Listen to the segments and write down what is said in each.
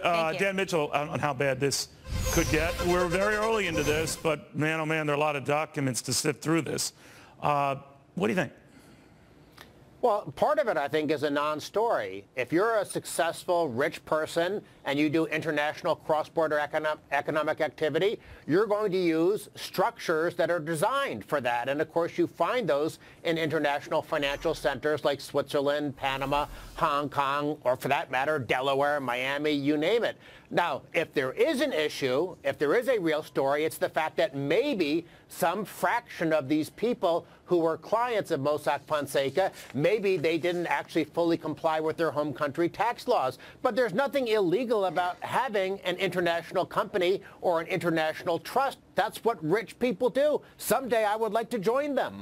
Dan Mitchell, on how bad this could get. We're very early into this, but man, oh man, there are a lot of documents to sift through this. What do you think? Well, part of it, I think, is a non-story. If you're a successful, rich person and you do international cross-border economic activity, you're going to use structures that are designed for that. And, of course, you find those in international financial centers like Switzerland, Panama, Hong Kong, or for that matter, Delaware, Miami, you name it. Now, if there is an issue, if there is a real story, it's the fact that maybe some fraction of these people who were clients of Mossack Fonseca, maybe they didn't actually fully comply with their home country tax laws. But there's nothing illegal about having an international company or an international trust. That's what rich people do. Someday I would like to join them.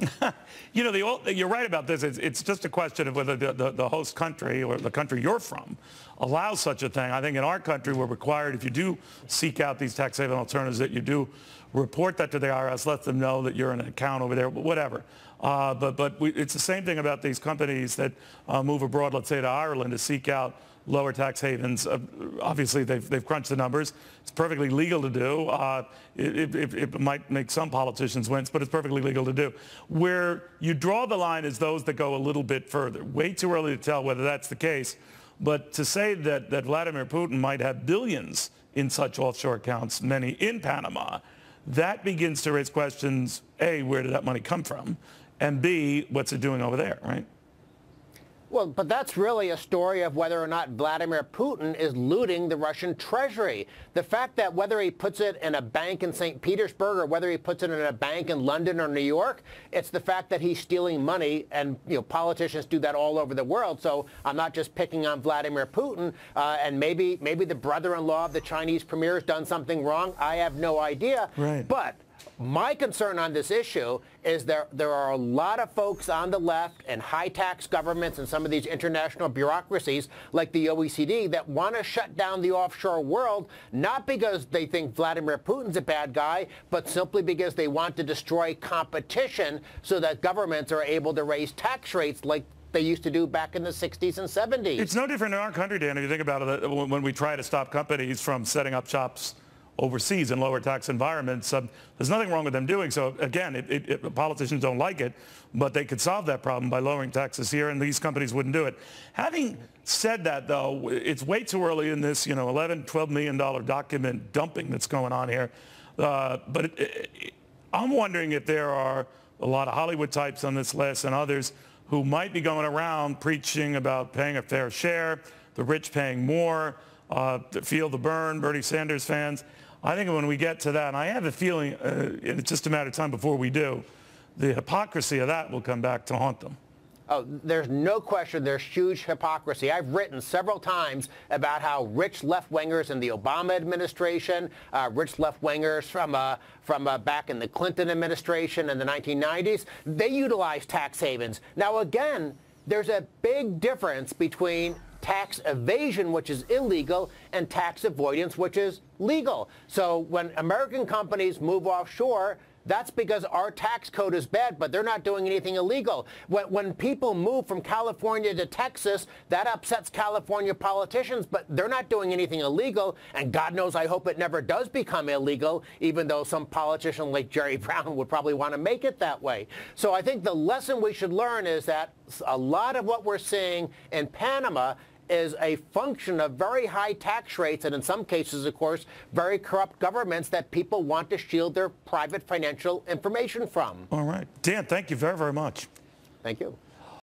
You know, you're right about this. It's just a question of whether the host country or the country you're from allows such a thing. I think in our country we're required, if you do seek out these tax haven alternatives, that you do report that to the IRS, let them know that you're in an account over there, whatever. It's the same thing about these companies that move abroad, let's say to Ireland, to seek out lower tax havens. Obviously, they've crunched the numbers. It's perfectly legal to do. It might make some politicians wince, but it's perfectly legal to do. Where you draw the line is those that go a little bit further. Way too early to tell whether that's the case. But to say that Vladimir Putin might have billions in such offshore accounts, many in Panama, that begins to raise questions, A, where did that money come from? And B, what's it doing over there, right? Well, but that's really a story of whether or not Vladimir Putin is looting the Russian treasury. The fact that whether he puts it in a bank in St. Petersburg or whether he puts it in a bank in London or New York, it's the fact that he's stealing money, and politicians do that all over the world. So I'm not just picking on Vladimir Putin, and maybe the brother-in-law of the Chinese premier has done something wrong. I have no idea. Right. But my concern on this issue is there are a lot of folks on the left and high-tax governments and some of these international bureaucracies like the OECD that want to shut down the offshore world, not because they think Vladimir Putin's a bad guy, but simply because they want to destroy competition so that governments are able to raise tax rates like they used to do back in the 60s and 70s. It's no different in our country, Dan, if you think about it, when we try to stop companies from setting up shops overseas in lower tax environments. There's nothing wrong with them doing so. Again, politicians don't like it, but they could solve that problem by lowering taxes here, and these companies wouldn't do it. Having said that, though, it's way too early in this, $11, $12 million document dumping that's going on here. I'm wondering if there are a lot of Hollywood types on this list and others who might be going around preaching about paying a fair share, the rich paying more, feel the burn, Bernie Sanders fans. I think when we get to that, and I have a feeling it's just a matter of time before we do, the hypocrisy of that will come back to haunt them. Oh, there's no question there's huge hypocrisy. I've written several times about how rich left-wingers in the Obama administration, rich left-wingers from back in the Clinton administration in the 1990s, they utilized tax havens. Now, again, there's a big difference between tax evasion, which is illegal, and tax avoidance, which is legal. So when American companies move offshore, that's because our tax code is bad, but they're not doing anything illegal. When people move from California to Texas, that upsets California politicians, but they're not doing anything illegal, and God knows I hope it never does become illegal, even though some politician like Jerry Brown would probably want to make it that way. So I think the lesson we should learn is that a lot of what we're seeing in Panama is a function of very high tax rates and in some cases, of course, very corrupt governments that people want to shield their private financial information from. All right. Dan, thank you very, very much. Thank you.